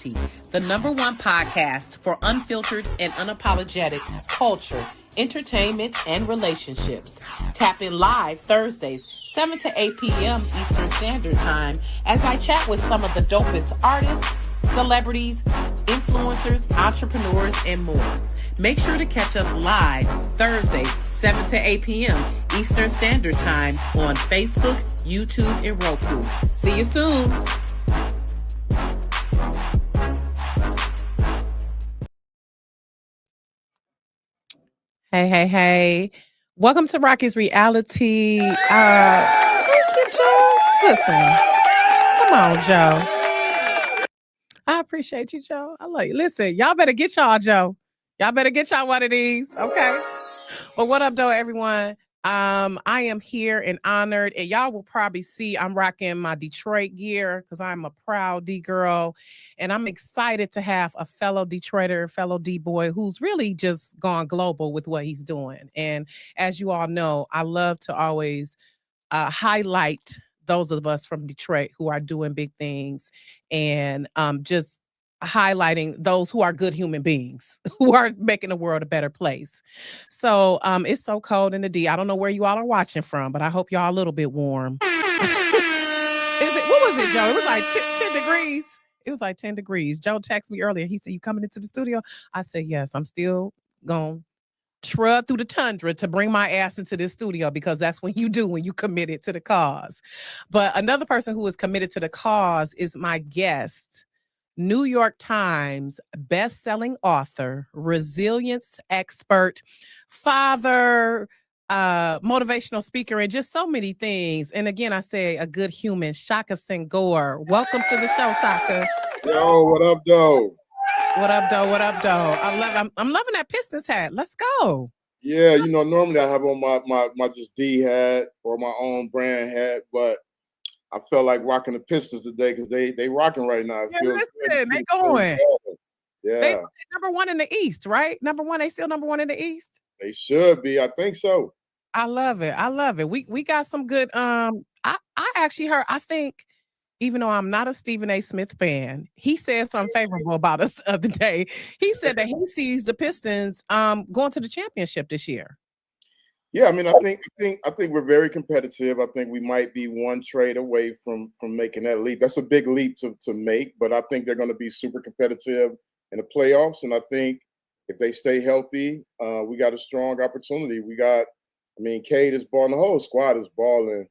Reality, the #1 podcast for unfiltered and unapologetic culture, entertainment, and relationships. Tap in live Thursdays, 7 to 8 p.m. Eastern Standard Time, as I chat with some of the dopest artists, celebrities, influencers, entrepreneurs, and more. Make sure to catch us live Thursdays, 7 to 8 p.m. Eastern Standard Time on Facebook, YouTube, and Roku. See you soon. Hey. Welcome to Rocky's Reality. Thank you, Joe. Listen, come on, Joe. I appreciate you, Joe. I love you. Listen, y'all better get y'all, Joe. Y'all better get y'all one of these, okay? Well, what up, though, everyone? I am here and honored, and y'all will probably see I'm rocking my Detroit gear because I'm a proud D girl, and I'm excited to have a fellow Detroiter, fellow D boy who's really just gone global with what he's doing. And as you all know, I love to always highlight those of us from Detroit who are doing big things and just highlighting those who are good human beings who are making the world a better place. So it's so cold in the D. I don't know where you all are watching from, but I hope y'all a little bit warm. What was it, Joe? It was like 10 degrees. It was like 10 degrees. Joe texted me earlier. He said, "You coming into the studio?" I said, "Yes, I'm still going trud through the tundra to bring my ass into this studio because that's when you do when you committed to the cause." But another person who is committed to the cause is my guest, New York Times best-selling author, resilience expert, father, motivational speaker, and just so many things. And again, I say a good human, Shaka Senghor. Welcome to the show, Shaka. Yo, what up, though? What up, though? I'm loving that Pistons hat. Let's go. Yeah, normally I have on my just D hat or my own brand hat, but I felt like rocking the Pistons today because they rocking right now. It feels listen, they going. Yeah. They #1 in the East, right? #1, they still #1 in the East? They should be. I think so. I love it. We got some good I actually heard, I think, even though I'm not a Stephen A. Smith fan, he said something favorable about us the other day. He said that he sees the Pistons going to the championship this year. Yeah, I mean, I think we're very competitive. I think we might be one trade away from making that leap. That's a big leap to make, but I think they're going to be super competitive in the playoffs. And I think if they stay healthy, we got a strong opportunity. Cade is balling. The whole squad is balling.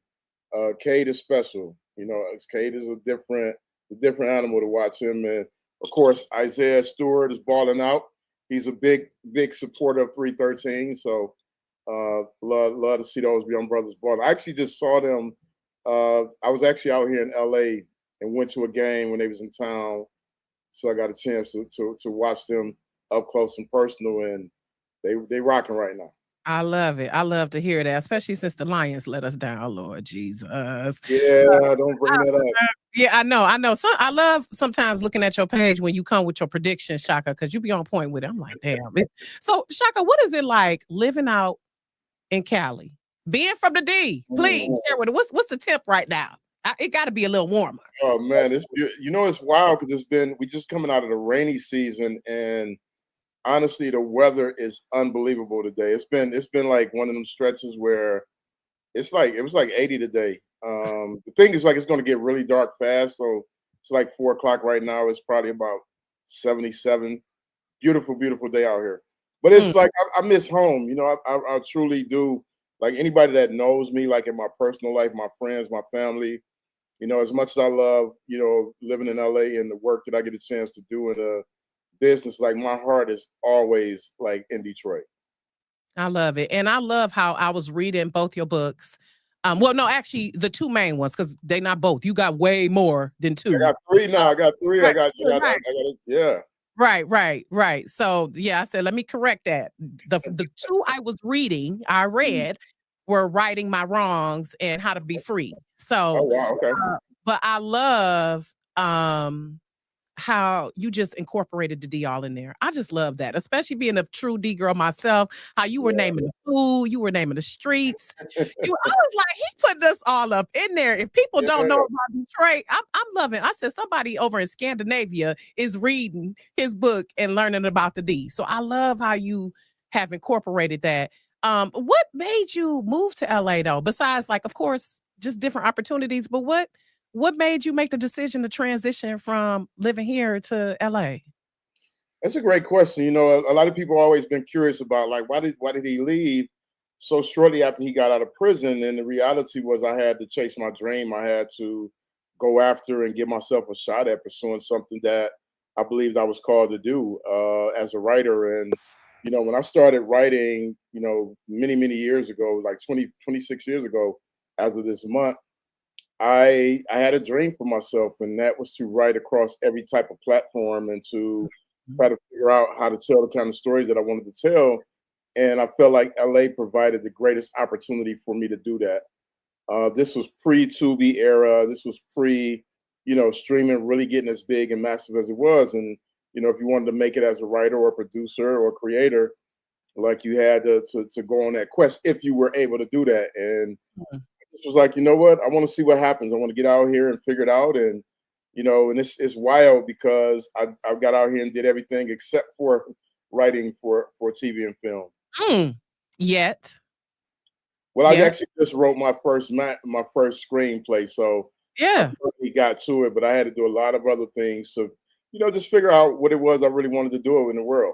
Cade is special. Cade is a different animal to watch him. And of course, Isaiah Stewart is balling out. He's a big supporter of 313. So love to see those young brothers ball. I actually just saw them. I was actually out here in LA and went to a game when they was in town. So I got a chance to watch them up close and personal, and they rocking right now. I love it. I love to hear that, especially since the Lions let us down, Lord Jesus. Yeah, don't bring that up. Yeah, I know. So I love sometimes looking at your page when you come with your predictions, Shaka, because you be on point with it. I'm like, damn. So, Shaka, what is it like living out in Cali? Being from the D, please share with us. What's the tip right now? It got to be a little warmer. Oh man, it's wild because we just coming out of the rainy season, and honestly, the weather is unbelievable today. It's been like one of them stretches where it was like 80 today. The thing is, like, it's going to get really dark fast, so it's like 4 o'clock right now. It's probably about 77. Beautiful day out here. But it's like I miss home. I truly do. Like anybody that knows me, like in my personal life, my friends, my family. As much as I love, living in LA and the work that I get a chance to do in a business, like my heart is always like in Detroit. I love it. And I love how I was reading both your books. Well, no, actually the two main ones, because they're not both. You got way more than two. I got three now. I got three. Right. I got yeah. Right. So yeah, I said, let me correct that. The two I was reading, I read, were Righting My Wrongs and How to Be Free. So Oh wow, okay. but I love how you just incorporated the D all in there. I just love that, especially being a true D girl myself, how you were Yeah. naming the food, you were naming the streets. I was like, he put this all up in there. If people don't know Yeah. about Detroit, I'm loving. I said somebody over in Scandinavia is reading his book and learning about the D. So I love how you have incorporated that. What made you move to LA though? Besides, like, of course, just different opportunities, but what made you make the decision to transition from living here to LA? That's a great question. A lot of people always been curious about, like, why did he leave so shortly after he got out of prison? And the reality was, I had to chase my dream. I had to go after and give myself a shot at pursuing something that I believed I was called to do as a writer. And when I started writing, many years ago, like 26 years ago, as of this month, I had a dream for myself, and that was to write across every type of platform and to try to figure out how to tell the kind of stories that I wanted to tell. And I felt like LA provided the greatest opportunity for me to do that. This was pre-Tubi era. This was pre, streaming really getting as big and massive as it was. And if you wanted to make it as a writer or producer or creator, like, you had to go on that quest if you were able to do that. And Mhm. this was like, you know what? I want to see what happens. I want to get out here and figure it out. And and it's wild because I got out here and did everything except for writing for TV and film. Mm. Yet. Well, I Yet. actually just wrote my first screenplay, so I Yeah. finally got to it. But I had to do a lot of other things to, just figure out what it was I really wanted to do in the world.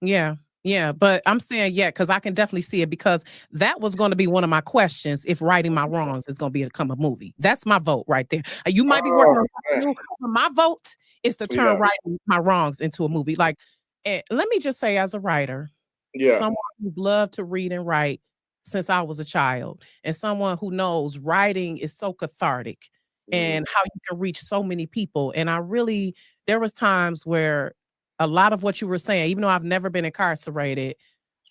Yeah. Yeah. But I'm saying yeah, because I can definitely see it because that was going to be one of my questions if Righting My Wrongs is going to become a movie. That's my vote right there. You might be working Oh on man, something new, but my vote is to turn yeah, Righting My Wrongs into a movie. Like, let me just say, as a writer, yeah, someone who's loved to read and write since I was a child, and someone who knows writing is so cathartic mm, and how you can reach so many people. And I really, there was times where a lot of what you were saying, even though I've never been incarcerated,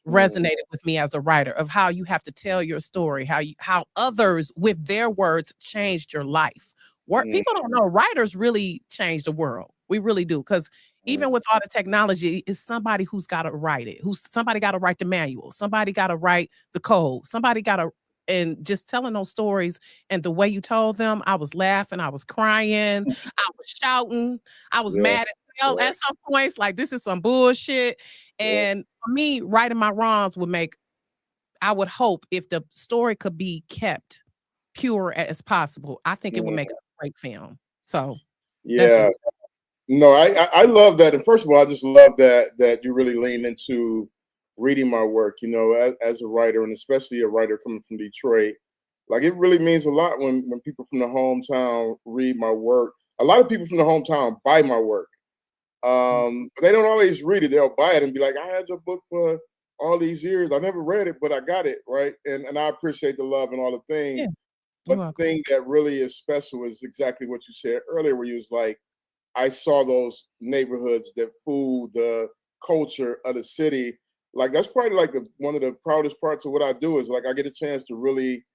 mm, resonated with me as a writer of how you have to tell your story, how others with their words changed your life. Work mm, people don't know writers really change the world. We really do. Because mm, even with all the technology, it's somebody who's got to write it. Who's somebody got to write the manual. Somebody got to write the code. Somebody got to and just telling those stories and the way you told them, I was laughing, I was crying, I was shouting, I was yeah, mad as hell yeah, at some points. Like this is some bullshit. yeah, And for me, Righting My Wrongs would make, I would hope if the story could be kept pure as possible, I think it would make mm, a great film. So that's yeah. just No, I love that. And first of all, I just love that you really lean into reading my work, as a writer, and especially a writer coming from Detroit. Like, it really means a lot when people from the hometown read my work. A lot of people from the hometown buy my work. But they don't always read it. They'll buy it and be like, I had your book for all these years. I never read it, but I got it, right? And I appreciate the love and all the yeah, things. you're But the welcome. thing that really is special is exactly what you said earlier, where you was like, I saw those neighborhoods, that food, the culture of the city. Like, that's probably like one of the proudest parts of what I do is, like, I get a chance to really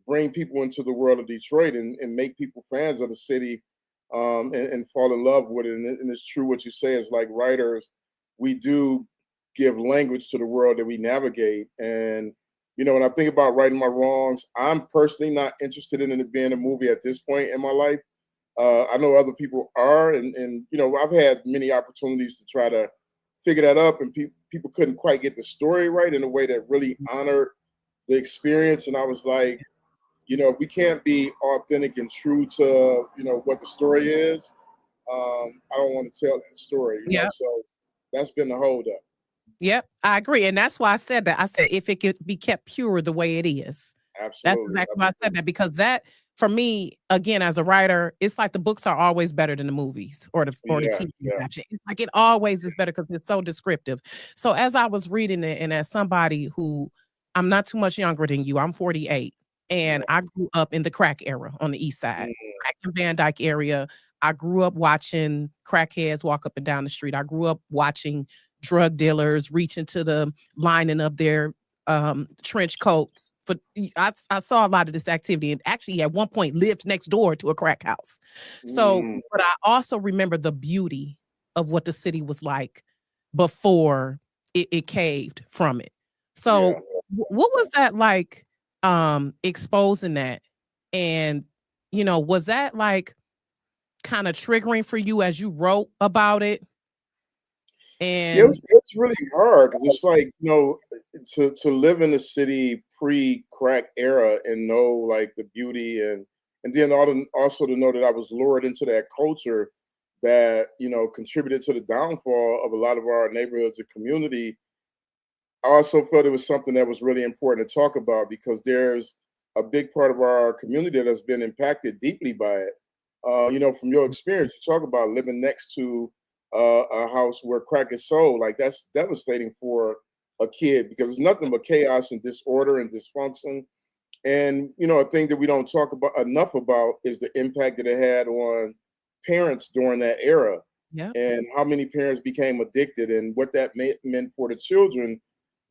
bring people into the world of Detroit and make people fans of the city, and fall in love with it. And it's true what you say is, like, writers, we do give language to the world that we navigate. And when I think about Righting My Wrongs, I'm personally not interested in it being a movie at this point in my life. I know other people are, and I've had many opportunities to try to figure that up, and people couldn't quite get the story right in a way that really honored the experience. And I was like, if we can't be authentic and true to what the story is, I don't want to tell that story. Yeah. So that's been the holdup. Yep, I agree, and that's why I said that. I said if it could be kept pure the way it is. That's Absolutely, exactly why I said absolutely. that because that for me, again, as a writer, it's like the books are always better than the movies or the Yeah, TV yeah, adaptation. It's like it always is better because it's so descriptive. So as I was reading it, and as somebody who I'm not too much younger than you, I'm 48, and yeah. I grew up in the crack era on the East Side, Mm, crack and Van Dyke area. I grew up watching crackheads walk up and down the street. I grew up watching drug dealers reaching to the lining of their trench coats. I saw a lot of this activity, and actually at one point lived next door to a crack house. So, Mm, but I also remember the beauty of what the city was like before it caved from it. yeah. So, what was that like, exposing that? And, was that like kind of triggering for you as you wrote about it? Yeah, And it's really hard because it's like, to live in the city pre-crack era and know like the beauty and then also to know that I was lured into that culture that, contributed to the downfall of a lot of our neighborhoods and community. I also felt it was something that was really important to talk about because there's a big part of our community that has been impacted deeply by it. From your experience, you talk about living next to a house where crack is sold. Like that's devastating for a kid because it's nothing but chaos and disorder and dysfunction. And a thing that we don't talk about enough about is the impact that it had on parents during that era, yeah, and how many parents became addicted, and what that meant for the children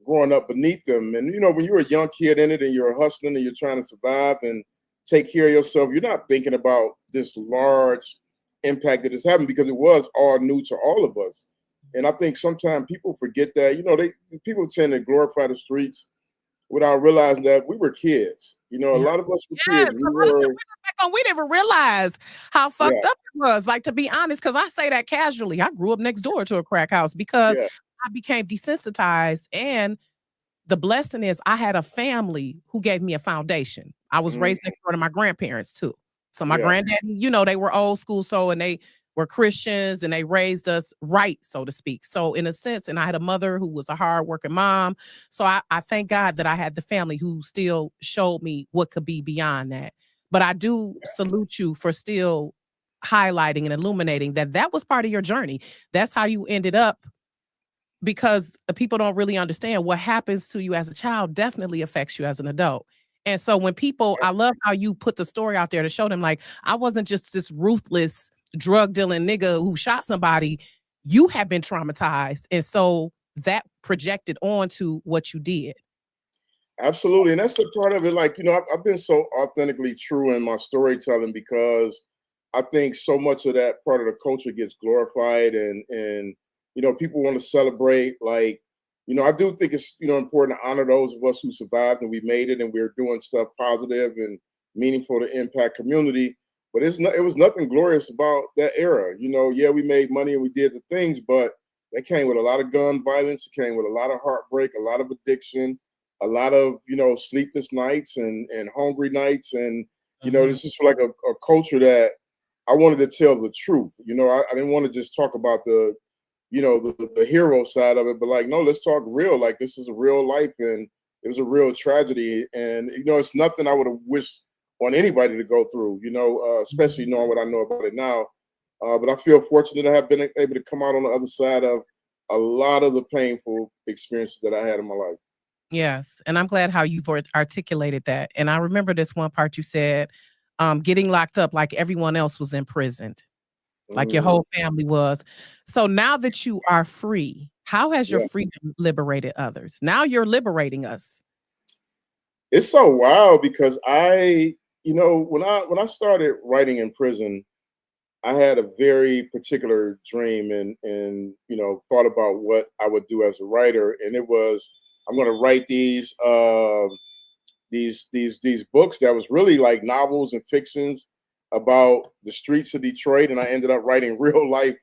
growing up beneath them. And when you're a young kid in it, and you're hustling, and you're trying to survive and take care of yourself, you're not thinking about this large impact that is happening because it was all new to all of us. And I think sometimes people forget that. People tend to glorify the streets without realizing that we were kids. A yeah. lot of us were Yes, kids. We a lot of stuff were, we look back on, we didn't even realize how yeah, fucked up it was. Like, to be honest, because I say that casually. I grew up next door to a crack house because yeah, I became desensitized, and the blessing is I had a family who gave me a foundation. I was mm, raised next door to my grandparents too. So my yeah, granddad, they were old school, and they were Christians, and they raised us right, so to speak. So in a sense, and I had a mother who was a hardworking mom. So I thank God that I had the family who still showed me what could be beyond that. But I do salute you for still highlighting and illuminating that that was part of your journey. That's how you ended up, because people don't really understand what happens to you as a child definitely affects you as an adult. And so when people, I love how you put the story out there to show them, like, I wasn't just this ruthless drug dealing nigga who shot somebody. You have been traumatized. And so that projected onto what you did. absolutely. And that's the part of it. Like, I've been so authentically true in my storytelling because I think so much of that part of the culture gets glorified, and people want to celebrate. Like, I do think it's important to honor those of us who survived and we made it, and we're doing stuff positive and meaningful to impact community. But it was nothing glorious about that era. Yeah, we made money and we did the things, but that came with a lot of gun violence. It came with a lot of heartbreak, a lot of addiction, a lot of sleepless nights and hungry nights, and Mhm. it's just like a culture that I wanted to tell the truth. I didn't want to just talk about the hero side of it, but like, no, let's talk real. Like, this is a real life, and it was a real tragedy, and it's nothing I would have wished on anybody to go through. Especially knowing what I know about it now. But I feel fortunate to have been able to come out on the other side of a lot of the painful experiences that I had in my life. Yes, and I'm glad how you've articulated that. And I remember this one part you said, getting locked up like everyone else was imprisoned, like your Mm, whole family was. So now that you are free, how has your yeah. freedom liberated others? Now you're liberating us. It's so wild because when I started writing in prison, I had a very particular dream, and thought about what I would do as a writer, and it was, I'm going to write these books that was really like novels and fictions about the streets of Detroit, and I ended up writing real life,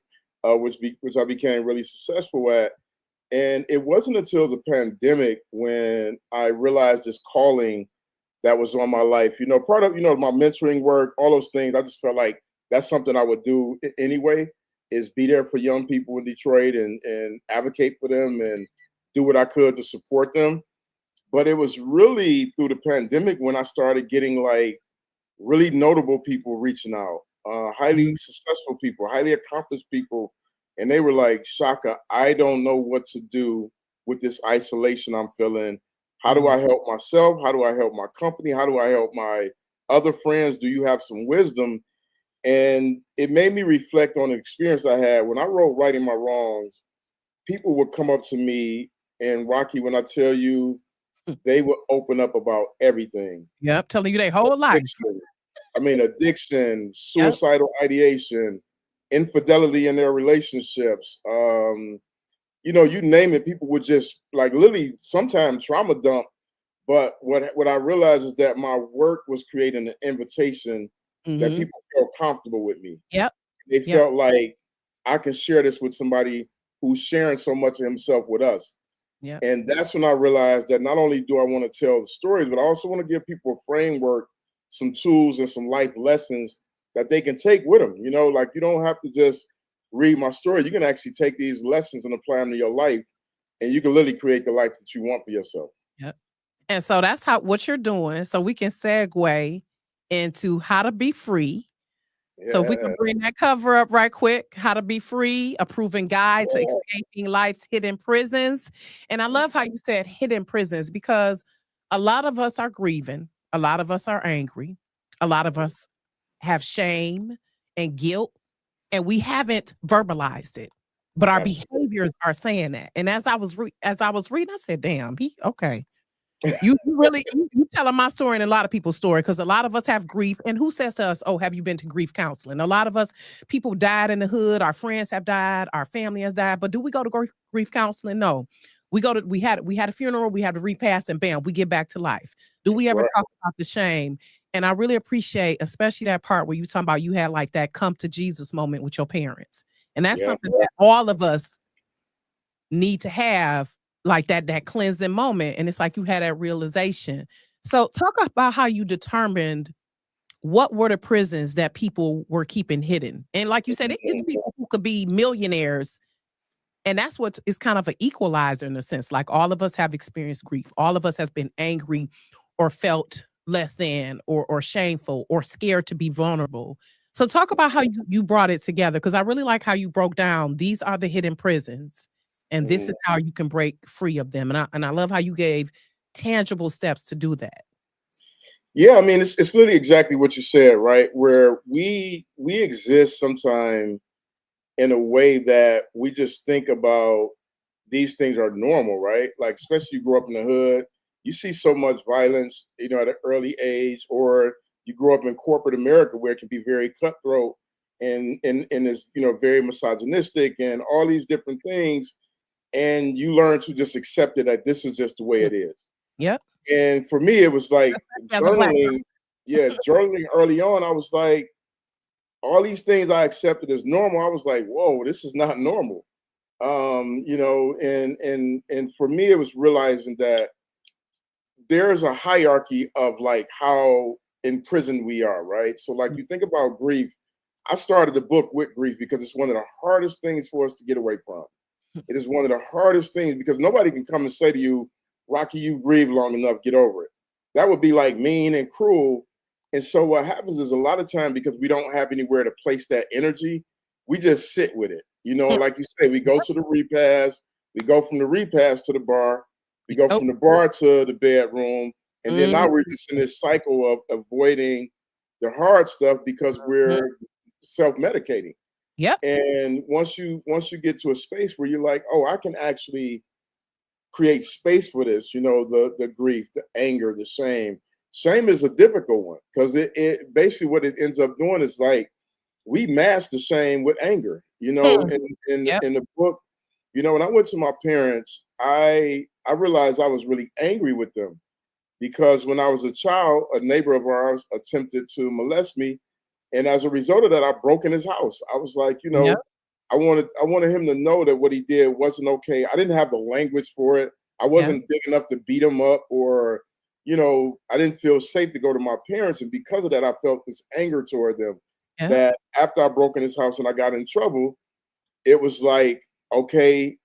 which I became really successful at. And it wasn't until the pandemic when I realized this calling that was on my life. Part of my mentoring work, all those things. I just felt like that's something I would do anyway. Is be there for young people in Detroit and advocate for them and do what I could to support them. But it was really through the pandemic when I started getting like really notable people reaching out, highly Mhm, successful people, highly accomplished people, and they were like, "Shaka, I don't know what to do with this isolation I'm feeling. How do mhm. I help myself? How do I help my company? How do I help my other friends? Do you have some wisdom?" And it made me reflect on the experience I had when I wrote "Righting My Wrongs." People would come up to me, and Rocky, when I tell you, they would open up about everything. Yep, telling you their whole life. Addiction. I mean, addiction, Yep. suicidal ideation, infidelity in their relationships. You name it, people would just like literally sometimes trauma dump. But what I realized is that my work was creating an invitation that Mhm. people felt comfortable with me. Yep. They Yep. felt like I can share this with somebody who's sharing so much of himself with us. Yep. And that's when I realized that not only do I want to tell the stories, but I also want to give people a framework, some tools, and some life lessons that they can take with them. Like you don't have to just read my story. You can actually take these lessons and apply them to your life, and you can literally create the life that you want for yourself. Yep. And so that's how what you're doing. So we can segue into how to be free. So if we Yeah. can bring that cover up right quick, How to Be Free, a proven guide to Yeah. escaping life's hidden prisons. And I love how you said hidden prisons because a lot of us are grieving, a lot of us are angry, a lot of us have shame and guilt, and we haven't verbalized it. But our Absolutely. behaviors are saying that. And as I was reading, I said, "Damn, he okay." You really you telling my story and a lot of people's story because a lot of us have grief. And who says to us, "Oh, have you been to grief counseling?" A lot of us, people died in the hood. Our friends have died. Our family has died. But do we go to grief counseling? No. We had a funeral. We had a repast, and bam, we get back to life. Do we ever Right. talk about the shame? And I really appreciate, especially that part where you talking about you had like that come to Jesus moment with your parents, and that's Yeah. something that all of us need to have like that cleansing moment, and it's like you had that realization. So talk about how you determined what were the prisons that people were keeping hidden. And like you said, it's Mhm. people who could be millionaires, and that's what is kind of an equalizer in a sense. Like all of us have experienced grief. All of us has been angry or felt less than or shameful or scared to be vulnerable. So talk about how you brought it together because I really like how you broke down these are the hidden prisons and this is Mhm. how you can break free of them. And I love how you gave tangible steps to do that. Yeah, I mean, it's literally exactly what you said, right? Where we exist sometime in a way that we just think about these things are normal, right? Like, especially you grow up in the hood, you see so much violence, at an early age, or you grow up in corporate America where it can be very cutthroat and is very misogynistic and all these different things, and you learn to just accept it that this is just the way Mm, it is. yep. And for me, it was like Especially as a black journaling. person. Yeah, journaling early on, I was like, all these things I accepted as normal. I was like, whoa, this is not normal. And for me, it was realizing that there's a hierarchy of like how imprisoned we are, right? So, like, Mm, you think about grief. I started the book with grief because it's one of the hardest things for us to get away from. It is one of the hardest things because nobody can come and say to you, Rocky, you grieved long enough, get over it. That would be like mean and cruel. And so what happens is a lot of time because we don't have anywhere to place that energy, we just sit with it. mm, Like you say, we go yep. to the repast, we go from the repast to the bar, we go Oh, from the bar to the bedroom, and then now we're mhm, just in this cycle of avoiding the hard stuff because mhm. we're self-medicating. Yep. And once you get to a space where you're like, oh, I can actually create space for this, the grief, the anger, the shame. Shame is a difficult one because it basically what it ends up doing is like we mask the shame with anger. Hmm. In Yep. in the book, when I went to my parents, I realized I was really angry with them because when I was a child, a neighbor of ours attempted to molest me, and as a result of that, I broke in his house. I was like, Yep. I wanted him to know that what he did wasn't okay. I didn't have the language for it. I Yep. wasn't big enough to beat him up or, I didn't feel safe to go to my parents. And because of that, I felt this anger toward them Yep. that after I broke in his house and I got in trouble, it was like, okay,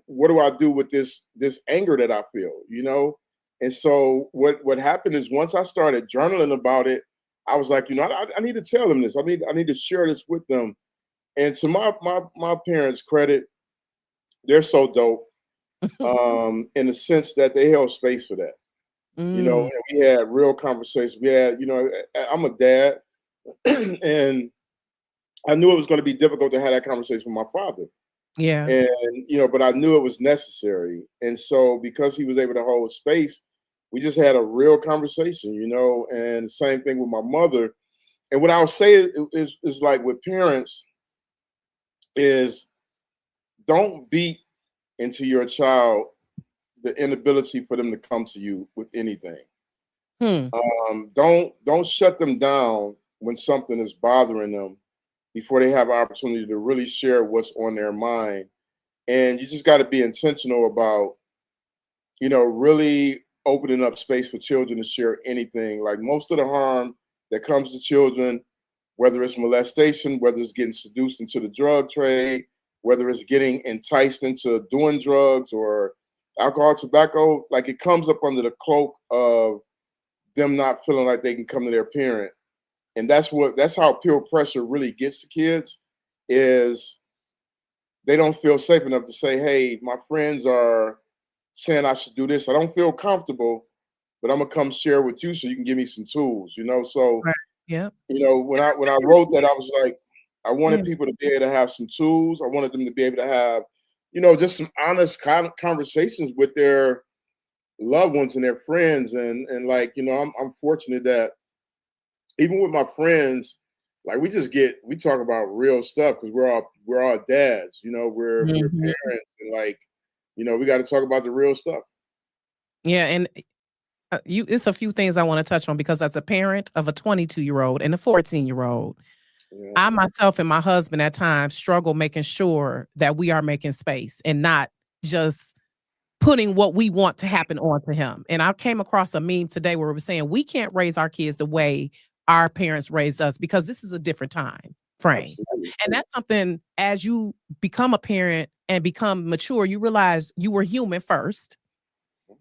what do I do with this anger that I feel? And so what happened is once I started journaling about it, I was like, I need to tell them this. I need to share this with them. And to my parents' credit, they're so dope. In the sense that they held space for that. Mm, And we had real conversations. We had, I'm a dad, and I knew it was going to be difficult to have that conversation with my father. Yeah. And but I knew it was necessary. And so because he was able to hold space, we just had a real conversation, and the same thing with my mother. And what I'll say is like with parents is don't beat into your child the inability for them to come to you with anything. Hmm. Don't shut them down when something is bothering them before they have an opportunity to really share what's on their mind. And you just got to be intentional about really opening up space for children to share anything. Like most of the harm that comes to children, whether it's molestation, whether it's getting seduced into the drug trade, whether it's getting enticed into doing drugs or alcohol, tobacco, like it comes up under the cloak of them not feeling like they can come to their parent. And that's how peer pressure really gets to kids is they don't feel safe enough to say, hey, my friends are saying I should do this. I don't feel comfortable, but I'm gonna come share with you so you can give me some tools. So, Right. Yep. when I wrote that, I was like, I Yeah. wanted people to be able to have some tools. I wanted them to be able to have, just some honest conversations with their loved ones and their friends. And like, I'm fortunate that even with my friends, like we talk about real stuff because we're all dads, we're Mhm. parents, and like, we got to talk about the real stuff. Yeah, and it's a few things I want to touch on because as a parent of a 22-year-old and a 14-year-old, Yeah, I myself and my husband at times struggle making sure that we are making space and not just putting what we want to happen onto him. And I came across a meme today where it was saying we can't raise our kids the way our parents raised us because this is a different time frame. absolutely. And that's something as you become a parent and become mature, you realize you were human first.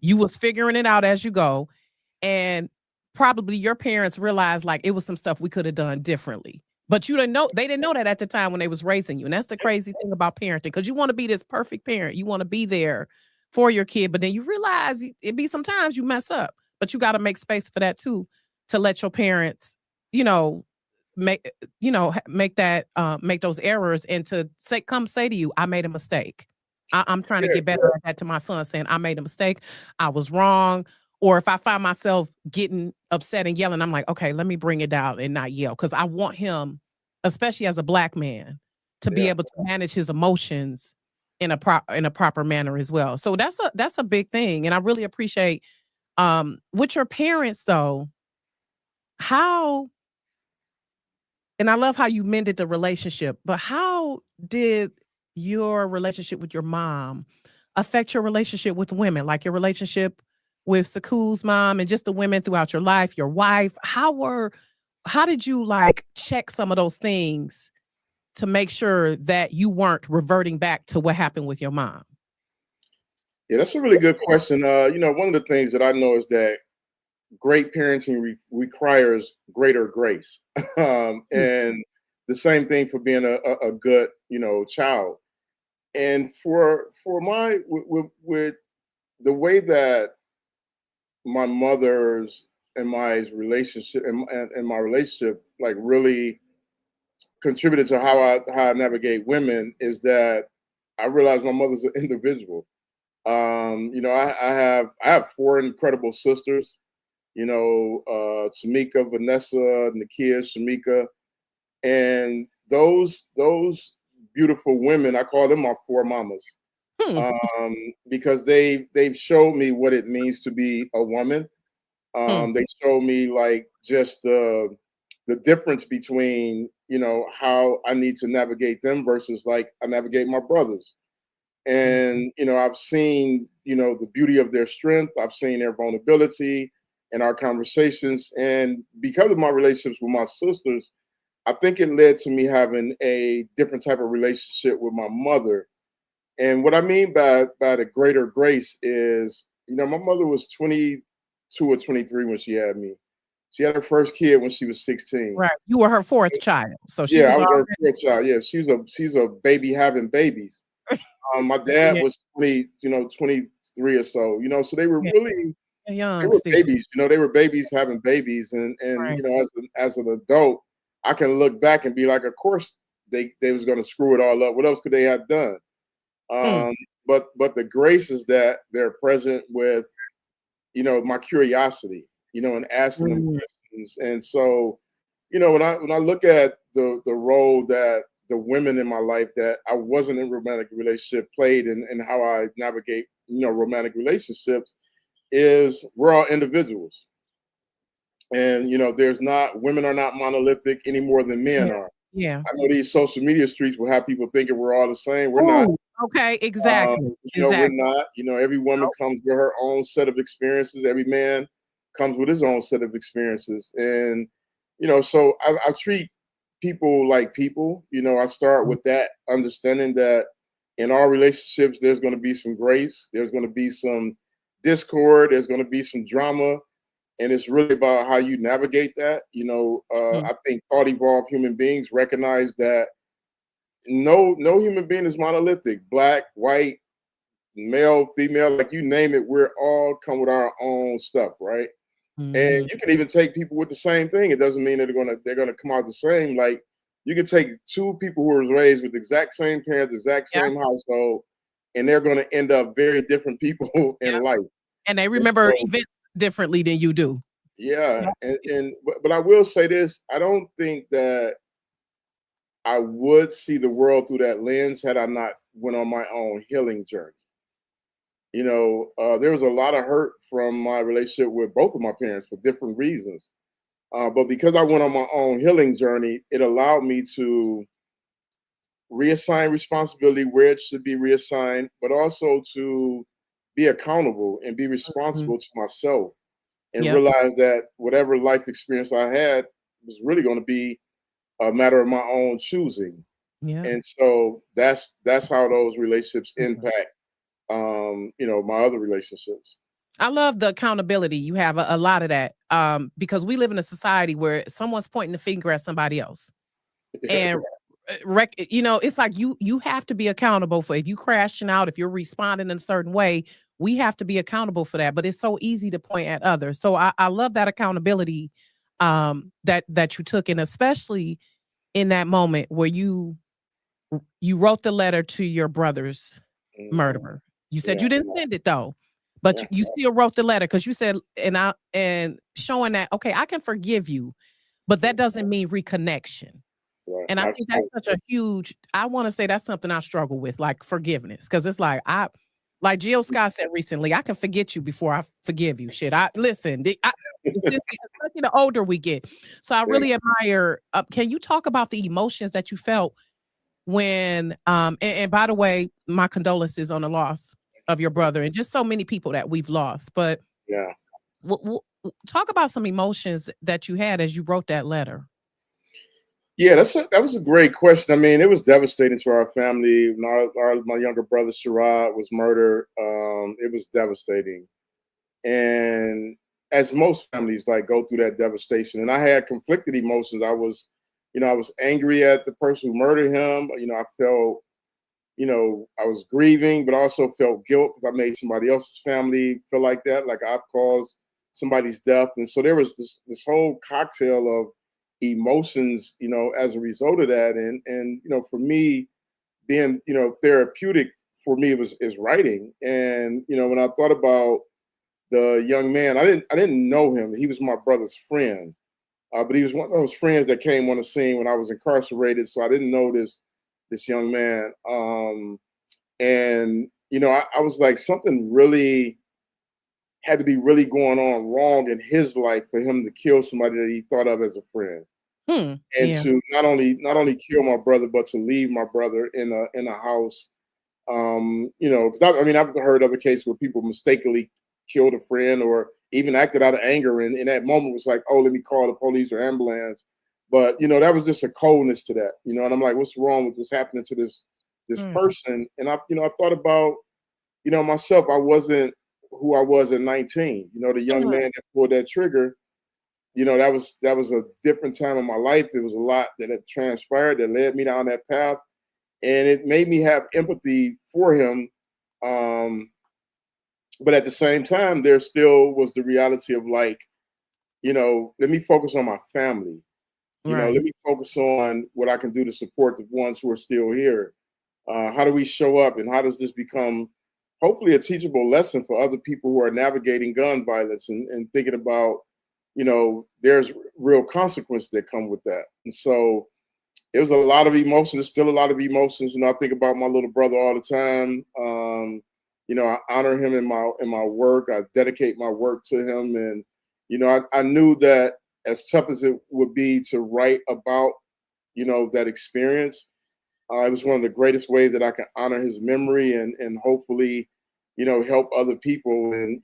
You was figuring it out as you go. And probably your parents realized like it was some stuff we could have done differently. But you didn't know they didn't know that at the time when they was raising you. And that's the crazy thing about parenting because you want to be this perfect parent. You want to be there for your kid, but then you realize it be sometimes you mess up. But you got to make space for that too to let your parents, you know, make make that make those errors and to say to you, I made a mistake. I'm trying to Yeah, get better at that to my son, saying I made a mistake. I was wrong. Or if I find myself getting upset and yelling, I'm like, okay, let me bring it down and not yell. Cause I want him, especially as a black man, to be yeah, able to manage his emotions in a proper manner as well. So that's a big thing. And I really appreciate with your parents though, how and I love how you mended the relationship, but how did your relationship with your mom affect your relationship with women? Like your relationship with Saku's mom and just the women throughout your life, your wife? How did you like check some of those things to make sure that you weren't reverting back to what happened with your mom? yeah. That's a really good question. One of the things that I know is that great parenting requires greater grace, Mm, and the same thing for being a good, child. And for my with the way that my mother's and my relationship and my relationship like really contributed to how I navigate women is that I realize my mother's an individual. I have four incredible sisters. Tamika, Vanessa, Nakia, Shamika, and those beautiful women. I call them my four mamas hmm, because they've showed me what it means to be a woman. hmm, They showed me like just the difference between how I need to navigate them versus like I navigate my brothers. hmm, And I've seen the beauty of their strength. I've seen their vulnerability in our conversations, and because of my relationships with my sisters, I think it led to me having a different type of relationship with my mother. And what I mean by the greater grace is, my mother was 22 or 23 when she had me. She had her first kid when she was 16. right. You were her fourth child. So she Yeah, I was was her already fourth child. Yeah, she's a baby having babies. My dad yeah, was 23 or so. So they were yeah, really they young were still. babies. They were babies having babies, and Right. as an adult, I can look back and be like, of course they was going to screw it all up. What else could they have done? Mm. Um, but the grace is that they're present with, my curiosity, and asking them Mm. questions. And so, when I look at the role that the women in my life that I wasn't in romantic relationship played in how I navigate, romantic relationships, is we're all individuals. And there's not women are not monolithic any more than men Yeah. are. Yeah. I know these social media streets will have people thinking we're all the same. We're not. Oh, okay. Exactly. We're Exactly. not. Every woman comes with her own set of experiences. Every man comes with his own set of experiences. And, so I treat people like people. I start with that understanding that in our relationships, there's going to be some grace, there's going to be some discord, there's going to be some drama. And it's really about how you navigate that. Mm. I think thought evolved human beings recognize that no human being is monolithic. Black, white, male, female, like you name it, we're all come with our own stuff, right? And Mhm. you can even take people with the same thing. It doesn't mean that they're gonna come out the same. Like you can take two people who were raised with the exact same parents, the exact Yeah. same household, and they're gonna end up very different people Yeah. in life. And they And remember so, events differently than you do. yeah, Yeah. but I will say this: I don't think that I would see the world through that lens had I not went on my own healing journey. There was a lot of hurt from my relationship with both of my parents for different reasons. But because I went on my own healing journey, it allowed me to reassign responsibility where it should be reassigned, but also to be accountable and be Mhm. responsible to myself and Yep. realize that whatever life experience I had was really going to be a matter of my own choosing. Yep. And so that's how those relationships Mhm. impact my other relationships. I love the accountability. You have a lot of that, because we live in a society where someone's pointing the finger at somebody else. Yeah, And it's like you have to be accountable for if you crashing out, if you're responding in a certain way, we have to be accountable for that. But it's so easy to point at others. So I love that accountability, that you took, and especially in that moment where you wrote the letter to your brother's mhm, murderer. You said yeah, you didn't send it though, but yeah, you still wrote the letter because you said, and showing that, okay, I can forgive you, but that mhm, doesn't mean reconnection. right, And I think that's absolutely, such a huge, I want to say that's something I struggle with, like forgiveness. Cause it's like Jill Scott said recently, I can forget you before I forgive you. Shit. It's just, especially the older we get. So I yeah. really admire, can you talk about the emotions that you felt when, and by the way, my condolences on the loss of your brother and just so many people that we've lost. But Yeah. talk about some emotions that you had as you wrote that letter. Yeah, that was a great question. I mean, it was devastating to our family. My younger brother Sherrod was murdered. It was devastating, and as most families like go through that devastation, and I had conflicted emotions. I was angry at the person who murdered him. I felt, I was grieving, but also felt guilt because I made somebody else's family feel like that, like I've caused somebody's death. And so there was this whole cocktail of emotions, as a result of that. And for me, being, therapeutic for me was is writing. And when I thought about the young man, I didn't know him. He was my brother's friend, but he was one of those friends that came on the scene when I was incarcerated. So I didn't know this young man. And I was like, something really had to be really going on wrong in his life for him to kill somebody that he thought of as a friend, Hmm. and Yeah. to not only kill my brother, but to leave my brother in a house. 'Cause I've heard other cases where people mistakenly killed a friend or even acted out of anger, and in that moment was like, oh, let me call the police or ambulance. But that was just a coldness to that, and I'm like, what's wrong with what's happening to this Mm. person? And I thought about, myself. I wasn't who I was at 19. The young Mm. man that pulled that trigger. That was a different time in my life. There was a lot that had transpired that led me down that path, and it made me have empathy for him. Um, but at the same time, there still was the reality of like, let me focus on my family. Let Right. me focus on what I can do to support the ones who are still here. How do we show up, and how does this become hopefully a teachable lesson for other people who are navigating gun violence and thinking about, there's real consequences that come with that. And so it was a lot of emotions, still a lot of emotions. I think about my little brother all the time. I honor him in my work. I dedicate my work to him, and I knew that as tough as it would be to write about, that experience, it was one of the greatest ways that I can honor his memory and hopefully, help other people. And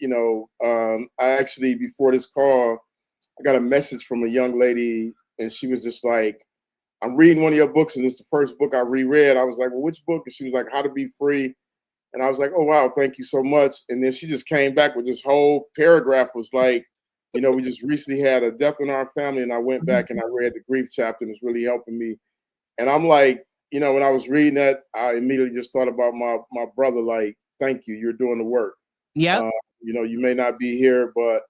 I actually, before this call, I got a message from a young lady, and she was just like, I'm reading one of your books, and it's the first book I reread. I was like, well, which book? And she was like, How to Be Free. And I was like, oh, wow, thank you so much. And then she just came back with this whole paragraph, was like, we just recently had a death in our family. And I went back and I read the grief chapter, and it's really helping me. And I'm like, when I was reading that, I immediately just thought about my brother, like, thank you, you're doing the work. Yep. You may not be here, but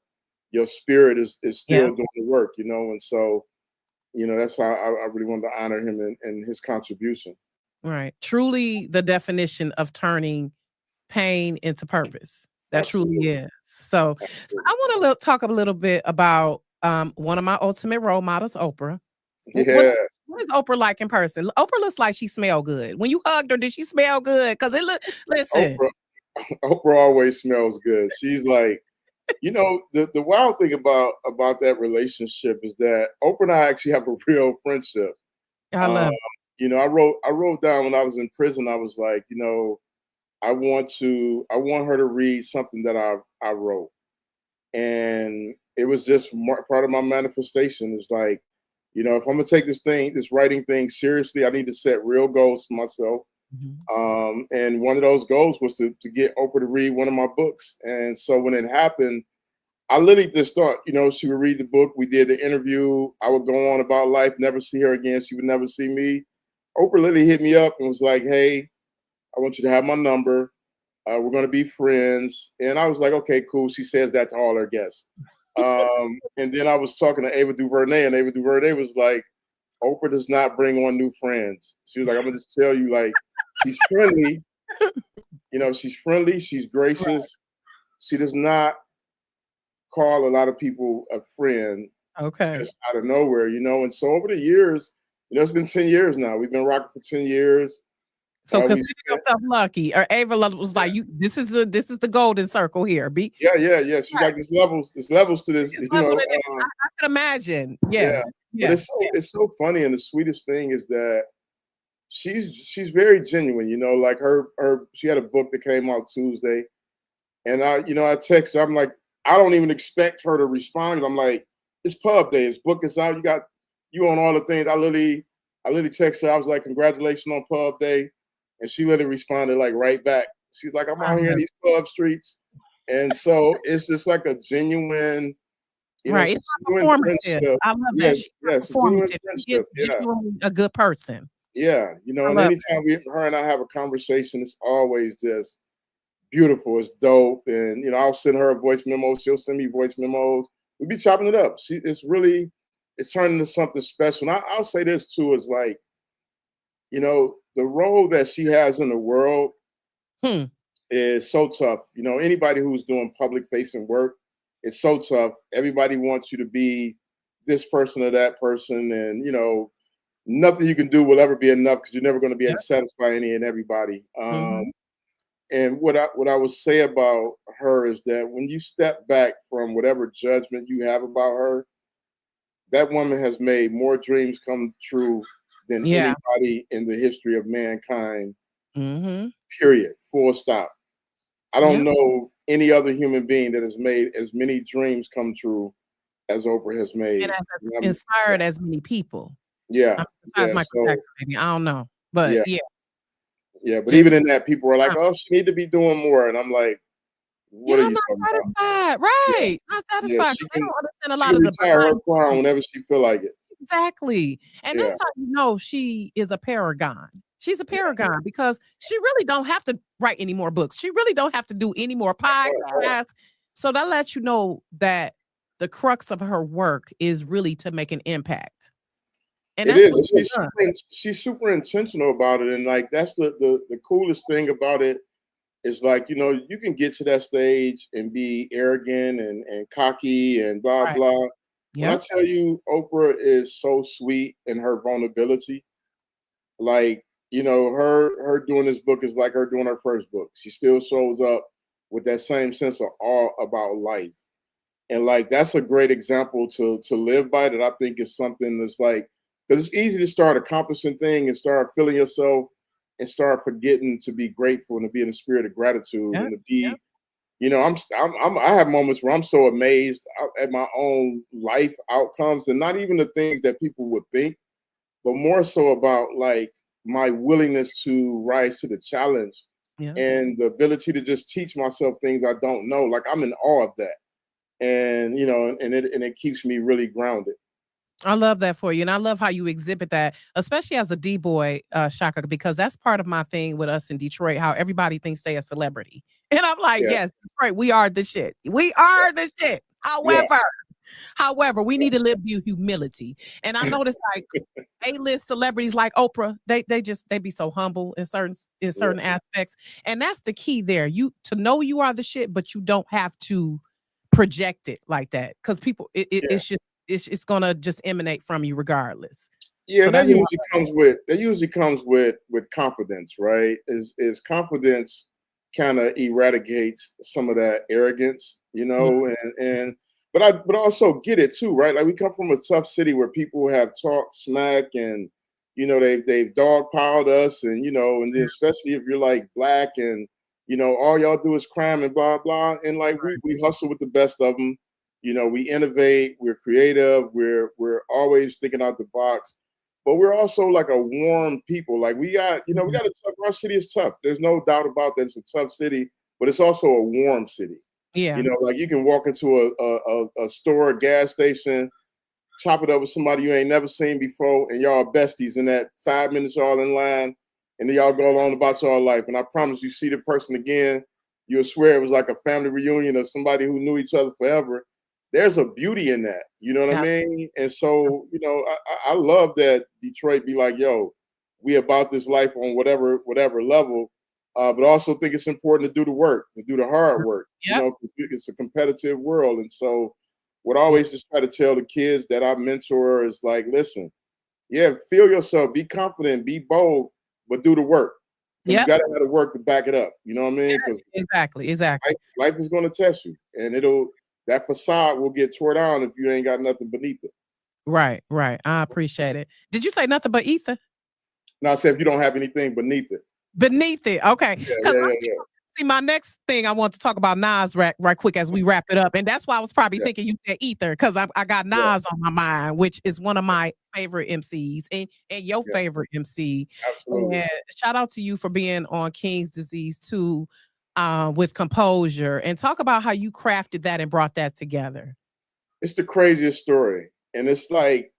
your spirit is still Yep. doing the work, and so, that's how I really wanted to honor him and his contribution. Right. Truly the definition of turning pain into purpose. That truly Absolutely. is. So I want to talk a little bit about one of my ultimate role models, Oprah. Yeah. What is Oprah like in person? Oprah looks like she smelled good. When you hugged her, did she smell good? Because listen. Oprah, Oprah always smells good. She's like, the wild thing about that relationship is that Oprah and I actually have a real friendship. I Um, love I wrote down when I was in prison, I was like, I want her to read something that I wrote. And it was just part of my manifestation. It's like, if I'm gonna take this writing thing seriously, I need to set real goals for myself. And one of those goals was to get Oprah to read one of my books. And so when it happened, I literally just thought, she would read the book. We did the interview. I would go on about life, never see her again. She would never see me. Oprah literally hit me up and was like, hey, I want you to have my number. We're going to be friends. And I was like, okay, cool. She says that to all her guests. And then I was talking to Ava DuVernay, and Ava DuVernay was like, Oprah does not bring on new friends. She was like, I'm going to just tell you, like, she's friendly. She's friendly. She's gracious. She does not call a lot of people a friend Okay. just out of nowhere, And so over the years, it's been 10 years now. We've been rocking for 10 years. So consider yourself lucky. Or Ava was like, this is the golden circle here. Yeah. She's like, there's levels to this, I can imagine. Yeah. But it's so funny, and the sweetest thing is that she's very genuine, like her she had a book that came out Tuesday, and I text her, I'm like, I don't even expect her to respond. I'm like, it's pub day, his book is out, you on all the things. I literally text her, I was like, congratulations on pub day. And she literally responded like right back. She's like, I'm out here in these pub streets. And so it's just like a genuine, right. It's not performative. I love that. She's performative. She's genuinely a good person. Yeah. And anytime her and I have a conversation, it's always just beautiful. It's dope. And, I'll send her a voice memo. She'll send me voice memos. We'll be chopping it up. It's turning into something special. And I'll say this too, is like, the role that she has in the world is so tough. Anybody who's doing public facing work, it's so tough. Everybody wants you to be this person or that person. And, nothing you can do will ever be enough, because you're never going to be able to satisfy any and everybody. And what I would say about her is that when you step back from whatever judgment you have about her, that woman has made more dreams come true than anybody in the history of mankind. Period. Full stop. I don't know any other human being that has made as many dreams come true as Oprah has made. And has inspired as many people. Yeah. Besides Michael Jackson, maybe. I don't know. But yeah. But even in that, people were like, oh, she need to be doing more. And I'm like, what are you talking about? Right. Not satisfied. She they don't understand a she lot of the retire her crown whenever she feel like it. Exactly. And that's how you know she is a paragon. She's a paragon because she really don't have to write any more books. She really don't have to do any more podcasts. So that lets you know that the crux of her work is really to make an impact. And It that's is. what you've done. She's super intentional about it, and like that's the coolest thing about it is like you can get to that stage and be arrogant and cocky and blah Right. blah. When I Yep. tell you, Oprah is so sweet in her vulnerability. Like her doing this book is like her doing her first book. She still shows up with that same sense of awe about life. And like that's a great example to live by that I think is something that's like because it's easy to start accomplishing things and start feeling yourself and start forgetting to be grateful and to be in the spirit of gratitude Yep. and to Yep. be I have moments where I'm so amazed at my own life outcomes and not even the things that people would think, but more so about like my willingness to rise to the challenge Yep. and the ability to just teach myself things I don't know. Like I'm in awe of that and it keeps me really grounded. I love that for you, and I love how you exhibit that, especially as a D boy, Shaka, because that's part of my thing with us in Detroit. How everybody thinks they a celebrity, and I'm like, Yeah, yes, Detroit, we are the shit. We are the shit. yeah, However, we need to live humility, and I notice like A-list celebrities like Oprah, they be so humble in yeah, certain aspects, and that's the key there. You to know you are the shit, but you don't have to project it like that because people, yeah, it's just it's gonna just emanate from you regardless. yeah. So And that that's why. usually comes with confidence, right? Is confidence kind of eradicates some of that arrogance, Yeah, and but also get it too, right? Like we come from a tough city where people have talked smack and they've dogpiled us and and then especially if you're like black and all y'all do is crime and blah blah and like we hustle with the best of them. We innovate, we're creative, we're always thinking out the box, but we're also like a warm people. Like we got a tough. Our city is tough. There's no doubt about that. It's a tough city, but it's also a warm city. yeah, Like you can walk into a store, a gas station, chop it up with somebody you ain't never seen before, and y'all are besties in that 5 minutes all in line, and then y'all go on about your life. And I promise you see the person again, you'll swear it was like a family reunion of somebody who knew each other forever. There's a beauty in that, you know what I yeah, mean? And so, I love that Detroit be like, yo, we about this life on whatever level. But I also think it's important to do the work, to do the hard work, yep, because it's a competitive world. And so what I yeah, always just try to tell the kids that I mentor is like, listen, yeah, feel yourself, be confident, be bold, but do the work because you yep, got to have the work to back it up. You know what I mean? Because exactly, exactly. life is going to test you, and that facade will get tore down if you ain't got nothing beneath it. Right, right. I appreciate it. Did you say nothing but ether? Now, I say if you don't have anything beneath it, Beneath it, okay. yeah, Because yeah, yeah, see, my next thing I want to talk about Nas right quick as we wrap it up, and that's why I was probably yeah, thinking you said ether because I got yeah, Nas on my mind, which is one of my favorite MCs and your yeah, favorite MC. absolutely. And shout out to you for being on King's Disease too, with composure, and talk about how you crafted that and brought that together. It's the craziest story. And it's like,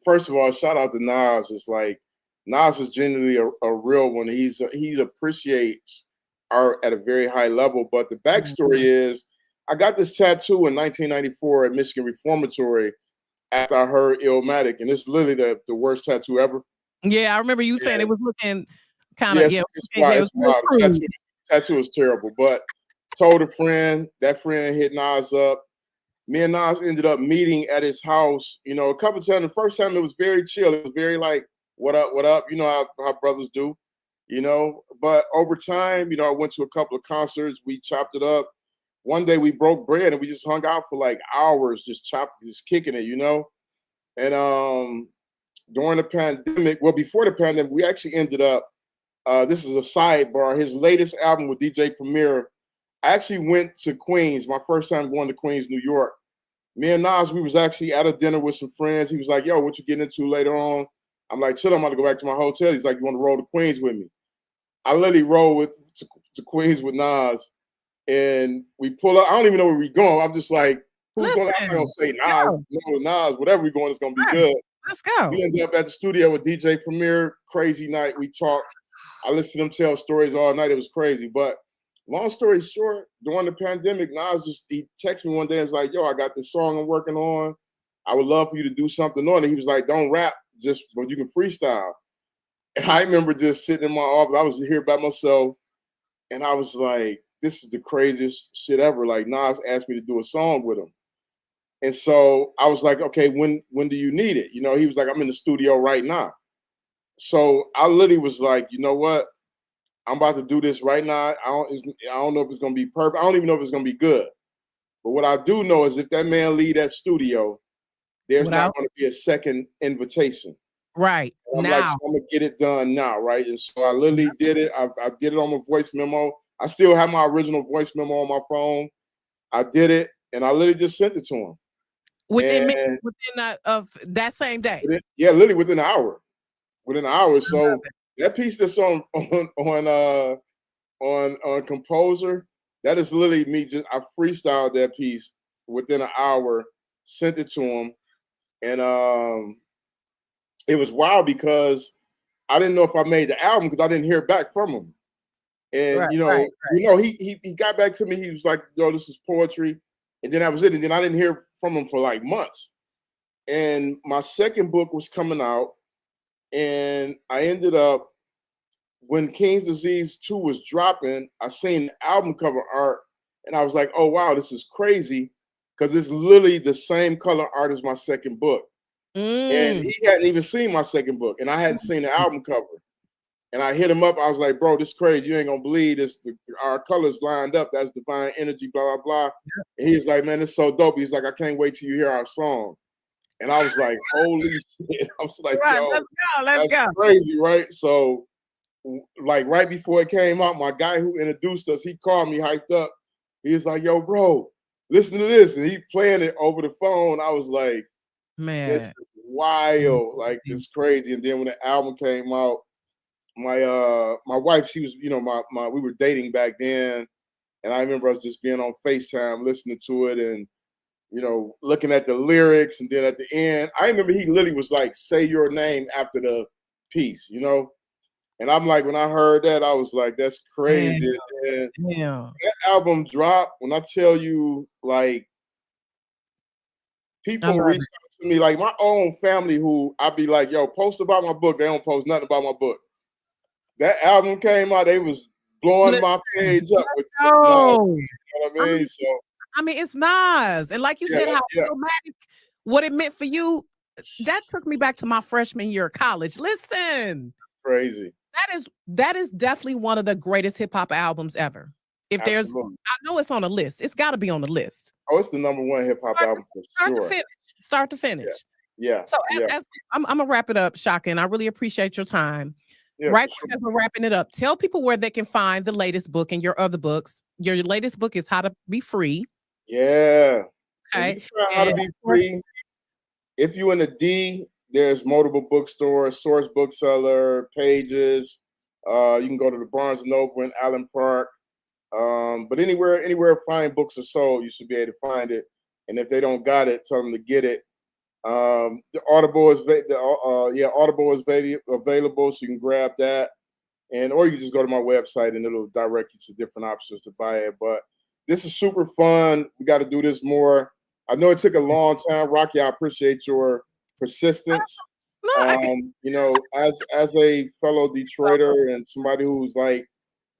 first of all, shout out to Nas. It's like Nas is genuinely a real one. He appreciates art at a very high level. But the Mhm. backstory is I got this tattoo in 1994 at Michigan Reformatory after I heard Illmatic, and it's literally the worst tattoo ever. Yeah, I remember you saying it And was looking kind of yes, yeah, it's yeah, wild. it It's was real wild. The crude. tattoo is terrible. But told a friend, that friend hit Nas up. Me and Nas ended up meeting at his house, a couple times. The first time it was very chill. It was very like, what up, what up? You know how brothers do. But over time, I went to a couple of concerts. We chopped it up. One day we broke bread and we just hung out for like hours, just kicking it. And during the pandemic, well, before the pandemic, we actually ended up, this is a sidebar, his latest album with DJ Premier. I actually went to Queens, my first time going to Queens, New York. Me and Nas, we was actually at a dinner with some friends. He was like, yo, what you getting into later on? I'm like, chill, I'm about to go back to my hotel. He's like, you want to roll to Queens with me? I literally roll to Queens with Nas, and we pull up. I don't even know where we going. I'm just like, who's going? I'm not gonna Listen, say Nas, go. no Nas, whatever we going, it's gonna be Right. good. Let's go. We ended up at the studio with DJ Premier. Crazy night. We talked. I listened to them tell stories all night. It was crazy. But long story short, during the pandemic, Nas he texted me one day and was like, yo, I got this song I'm working on. I would love for you to do something on it. He was like, don't rap, just but you can freestyle. And I remember just sitting in my office. I was here by myself, and I was like, this is the craziest shit ever. Like Nas asked me to do a song with him. And so I was like, okay, when do you need it? You know, he was like, I'm in the studio right now. So I literally was like, you know what? I'm about to do this right now. I don't know if it's gonna be perfect. I don't even know if it's gonna be good. But what I do know is if that man leave that studio, there's not Without going to be a second invitation. right And I'm like, so now. I'm gonna get it done now, right? And so I literally did it. I did it on my voice memo. I still have my original voice memo on my phone. I did it, and I literally just sent it to him. And Within of that same day. yeah, literally within an hour. Within an hour. I love So that piece that's on Composer, that is literally me. Just I freestyled that piece within an hour, sent it to him, and it was wild because I didn't know if I made the album because I didn't hear back from him. Right, And right, he got back to me. He was like, "Yo, this is poetry," and then that was it. And then I didn't hear from him for like months. And my second book was coming out, and I ended up when King's Disease 2 was dropping. I seen the album cover art, and I was like, "Oh wow, this is crazy," because it's literally the same color art as my second book. And Mm. he hadn't even seen my second book, and I hadn't seen the album cover. And I hit him up. I was like, "Bro, this is crazy. You ain't gonna believe this. Our colors lined up. That's divine energy. Blah blah blah." And he's like, "Man, it's so dope." He's like, "I can't wait till you hear our song." And I was like, "Holy shit!" I was like, Right, "Yo, let's go, let's that's go. crazy, right?" So, like right before it came out, my guy who introduced us, he called me hyped up. He was like, "Yo, bro, listen to this," and he playing it over the phone. I was like, "This Man. is wild, like it's crazy." And then when the album came out, my wife, she was, my we were dating back then, and I remember us just being on FaceTime listening to it and looking at the lyrics, and then at the end, I remember he literally was like, "Say your name after the piece," and I'm like, when I heard that, I was like, "That's Man, crazy." And damn. that album dropped. When I tell you, like, I people love reach it. out to me, like my own family, who I'd be like, "Yo, post about my book." They don't post nothing about my book. That album came out, they was blowing Listen, my page up let's with Nas. go. You know what I I mean? mean So I mean, it's Nas, and like you yeah, said, how yeah, dramatic what it meant for you, that took me back to my freshman year of college. Listen, crazy. that is definitely one of the greatest hip hop albums ever. If there's Absolutely. I know it's on the list. It's gotta be on the list. Oh, it's the number one hip hop Start to album for start to sure. finish. Start to Yeah, finish. yeah, So yeah, as I'm gonna wrap it up, Shaka, and I really appreciate your time. yeah, Right for sure. quick as we're wrapping it up, tell people where they can find the latest book and your other books. Your latest book is How to Be Free. Yeah. And you Okay. can find How And to Be Free. If you in the D, there's multiple bookstores, Source Bookseller, Pages. You can go to the Barnes and Noble in Allen Park. But anywhere fine books are sold, you should be able to find it. And if they don't got it, tell them to get it. The Audible is Audible is available, so you can grab that, and or you just go to my website and it'll direct you to different options to buy it. But this is super fun. We got to do this more. I know it took a long time, Rocky. I appreciate your persistence. no, I can As a fellow Detroiter and somebody who's like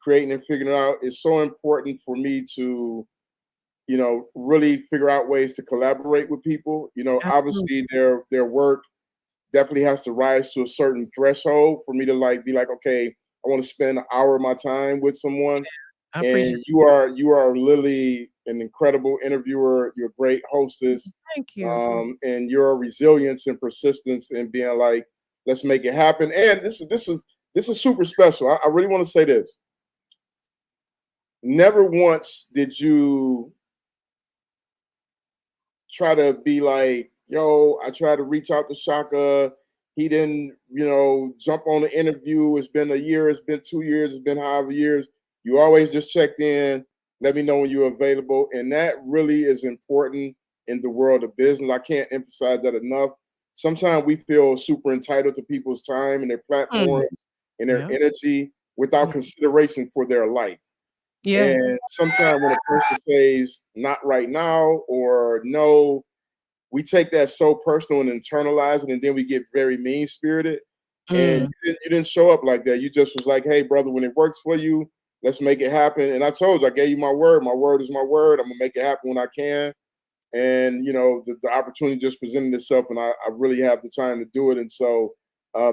creating and figuring it out, it's so important for me to really figure out ways to collaborate with people. absolutely. Obviously their work definitely has to rise to a certain threshold for me to like be like, okay, I want to spend an hour of my time with someone. I appreciate And you are literally an incredible interviewer. You're a great hostess, thank you. and your resilience and persistence in being like, let's make it happen. And this is super special. I really want to say this. Never once did you try to be like, yo, I tried to reach out to Shaka. He didn't, jump on the interview. It's been a year, it's been 2 years, it's been however years. You always just checked in, let me know when you're available. And that really is important in the world of business. I can't emphasize that enough. Sometimes we feel super entitled to people's time and their Mm, platforms and their yeah, energy without yeah, consideration for their life. yeah. And sometimes when a person says not right now or no, we take that so personal and internalize it, and then we get very mean spirited. And Mm, you didn't show up like that. You just was like, "Hey, brother, when it works for you, let's make it happen." And I told you, I gave you my word. My word is my word. I'm gonna make it happen when I can. And the opportunity just presented itself, and I really have the time to do it. And so,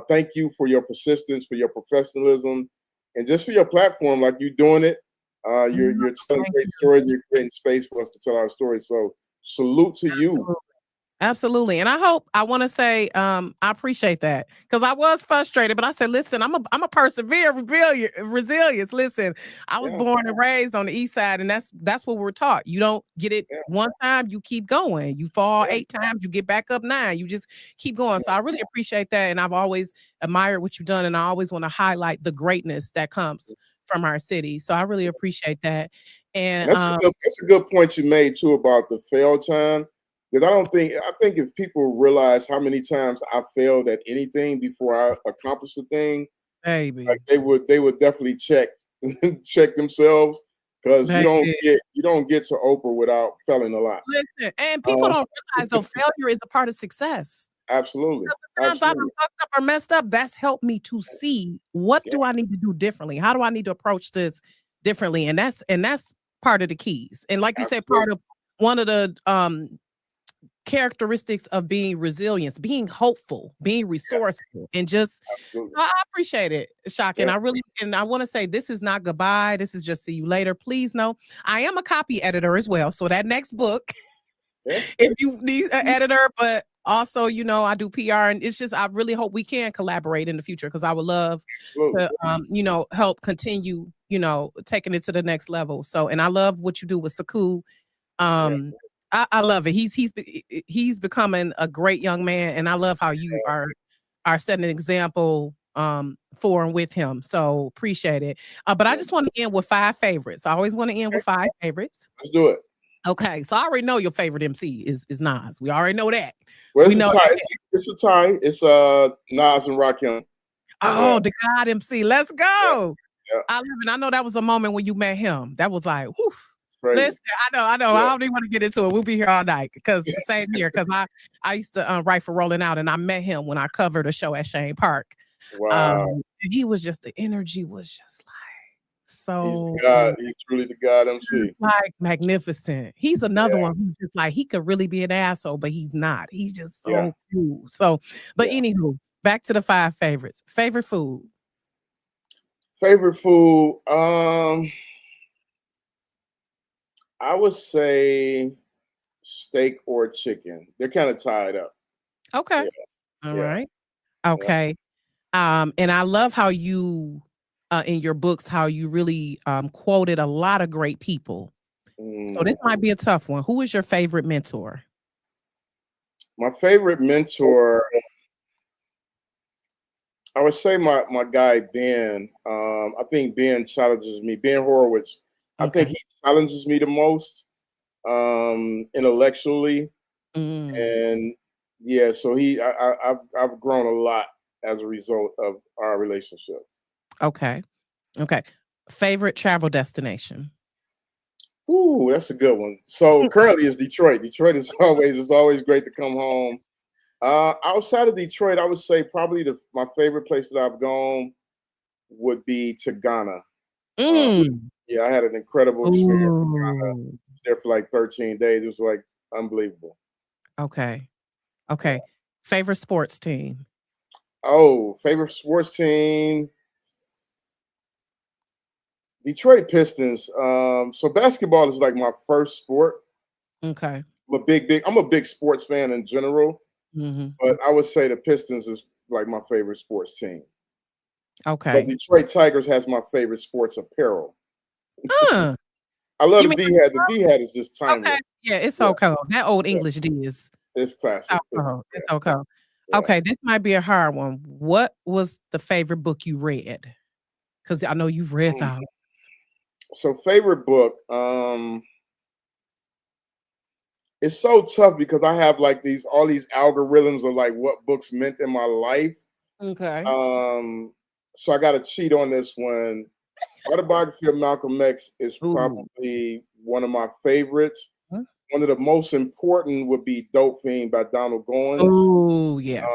thank you for your persistence, for your professionalism, and just for your platform. Like you doing it, mm, you're telling thank great you. stories. You're creating space for us to tell our stories. So, salute to you. Absolutely. Absolutely. And I want to say, I appreciate that because I was frustrated, but I said, listen, I'm a persevere, resilience. Listen, I was Yeah, born and raised on the east side, and that's what we're taught. You don't get it yeah, one time, you keep going. You fall yeah, 8 times, you get back up 9. You just keep going. yeah, So I really appreciate that. And I've always admired what you've done, and I always want to highlight the greatness that comes from our city. So I really yeah. appreciate that. And And that's a good point you made too about the fail time. Because I think if people realize how many times I failed at anything before I accomplished a thing, like baby, they would definitely check check themselves, because you don't baby. get you don't get to Oprah without failing a lot. Listen, and people Uh, don't realize though failure is a part of success. absolutely, Because the times I done absolutely, fucked up or messed up, that's helped me to see what yeah, do I need to do differently? How do I need to approach this differently? And that's part of the keys. And like you said, absolutely, part of one of the characteristics of being resilience, being hopeful, being yeah, resourceful, and just absolutely, I appreciate it, Shaka. And yeah, I want to say this is not goodbye. This is just see you later. Please know I am a copy editor as well. So that next book yeah, if you need an editor, but also, I do PR and it's just I really hope we can collaborate in the future because I would love absolutely, to help continue, taking it to the next level. So and I love what you do with Saku. yeah, Um I love it. He's becoming a great young man and I love how you are setting an example for and with him. So appreciate it. But I yeah. just want to end with 5 favorites. I always want to end Okay, with 5 favorites. let's do it. Okay, so I already know your favorite MC is Nas. We already know that. Well, We it's a know tie. that. It's a tie. It's Nas and Rakim. Yeah, Oh, the God MC. Let's yeah, go. yeah. I love it. I know that was a moment when you met him. That was like, whew. Crazy. Listen, I know. Yeah. I don't even want to get into it. We'll be here all night because same here. Because I used to write for Rolling Out, and I met him when I covered a show at Shane Park. Wow. And he was just the energy was just like He's the so God. He's truly the God MC. like magnificent. He's another Yeah. one who's just like he could really be an asshole, but he's not. He's just Yeah. so cool. So, but Yeah. anywho, back to the 5 favorites. Favorite food. Favorite food? I would say steak or chicken. They're kind of tied up. Okay. Yeah. All Yeah. right. Yeah. Okay. And I love how you in your books how you really quoted a lot of great people. So this Mm. might be a tough one. Who is your favorite mentor? My favorite mentor, I would say my guy Ben. I think Ben challenges me. Ben Horowitz. I think Okay. he challenges me the most intellectually, Mm, and yeah. So I've grown a lot as a result of our relationship. okay. Okay. Favorite travel destination. Ooh, that's a good one. So currently it's Detroit. Detroit is always great to come home. Outside of Detroit, I would say probably my favorite place that I've gone would be to Ghana. Uh, Mm. yeah, I had an incredible experience Ooh. there for like 13 days. It was like unbelievable. Okay. Yeah. Okay. Favorite sports team. Oh, favorite sports team, Detroit Pistons. So basketball is like my first sport. Okay. I'm a big sports fan in general, Mhm. but I would say the Pistons is like my favorite sports team. But Okay. Detroit Tigers has my favorite sports apparel. Huh. I love You the mean D hat. The D hat is just okay. timeless. Yeah, it's Yeah, so cold. That old yeah, English D is it's so classic. It's cold. It's yeah, so cold. yeah. Okay, this might be a hard one. What was the favorite book you read? Because I know you've read Mm. thousands. So favorite book. It's so tough because I have like all these algorithms of like what books meant in my life. Okay. Um, so I got to cheat on this one. Autobiography of Malcolm X is Ooh. probably one of my favorites. Huh? one of the most important would be Dope Fiend by Donald Goins. Oh, yeah.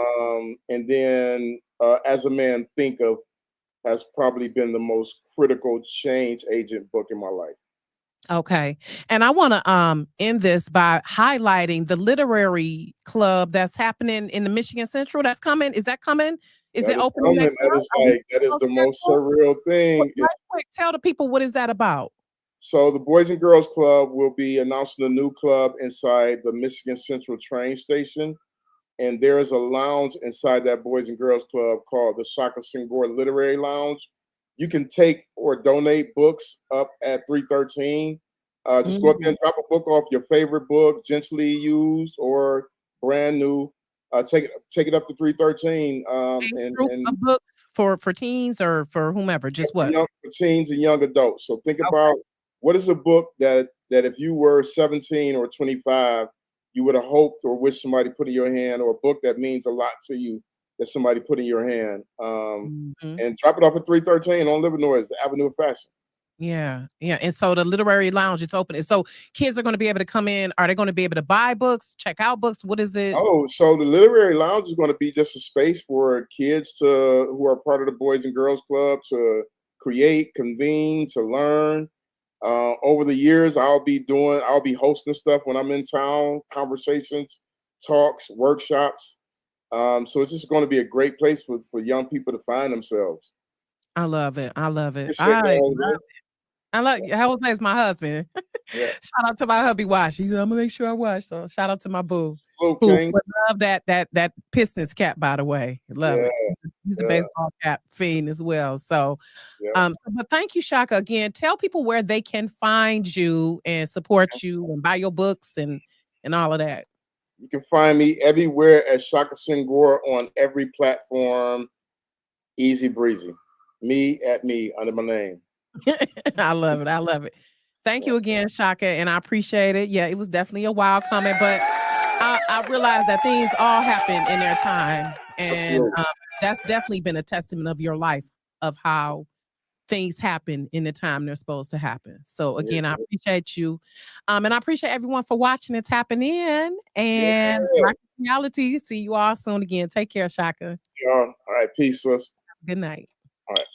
And then As a Man Think of has probably been the most critical change agent book in my life. Okay. And I want to end this by highlighting the literary club that's happening in the Michigan Central. That's coming. Is that coming? Is it That is opening coming. next month? Are we That is close the to that most goal? surreal thing. Right quick, tell the people what is that about? So the Boys and Girls Club will be announcing a new club inside the Michigan Central train station. And there is a lounge inside that Boys and Girls Club called the Shaka Senghor Literary Lounge. You can take or donate books up at 313. Just go up there Mhm. and drop a book off, your favorite book, gently used or brand new. Take it up to 313. Age group of books for teens or for whomever. Just what? For teens and young adults. So think Okay. about what is a book that if you were 17 or 25, you would have hoped or wished somebody put in your hand, or a book that means a lot to you that somebody put in your hand. Mhm. And drop it off at 313 on Livernois, the Avenue of Fashion. Yeah, yeah, and so the literary lounge is open, and so kids are gonna be able to come in. Are they gonna be able to buy books, check out books? What is it? Oh, so the Literary Lounge is going to be just a space for kids to who are part of the Boys and Girls Club to create, convene, to learn. Over the years, I'll be hosting stuff when I'm in town, conversations, talks, workshops. So it's just going to be a great place for young people to find themselves. I love it, I love it. Appreciate that, Jose. I love Jose is my husband. Yeah. Shout out to my hubby Wash. He's "Imma make sure I watch," so shout out to my boo, Hello, who King. would love that Pistons cap, by the way. Love Yeah, it. He's a yeah, baseball cap fiend as well, so, yeah. but thank you, Shaka, again. Tell people where they can find you and support you and buy your books and all of that. You can find me everywhere at Shaka Senghor on every platform. Easy breezy. Me at me under my name. I love it. I love it. Thank Yeah, you again, Shaka, and I appreciate it. Yeah, it was definitely a while coming, but I realized that things all happen in their time, and absolutely. that's definitely been a testament of your life of how things happen in the time they're supposed to happen. So Yeah, again, I appreciate you, and I appreciate everyone for watching and tapping in. And yeah. Rocky Reality, see you all soon again. Take care, Shaka. All right. Peace, sis. Good night. All right.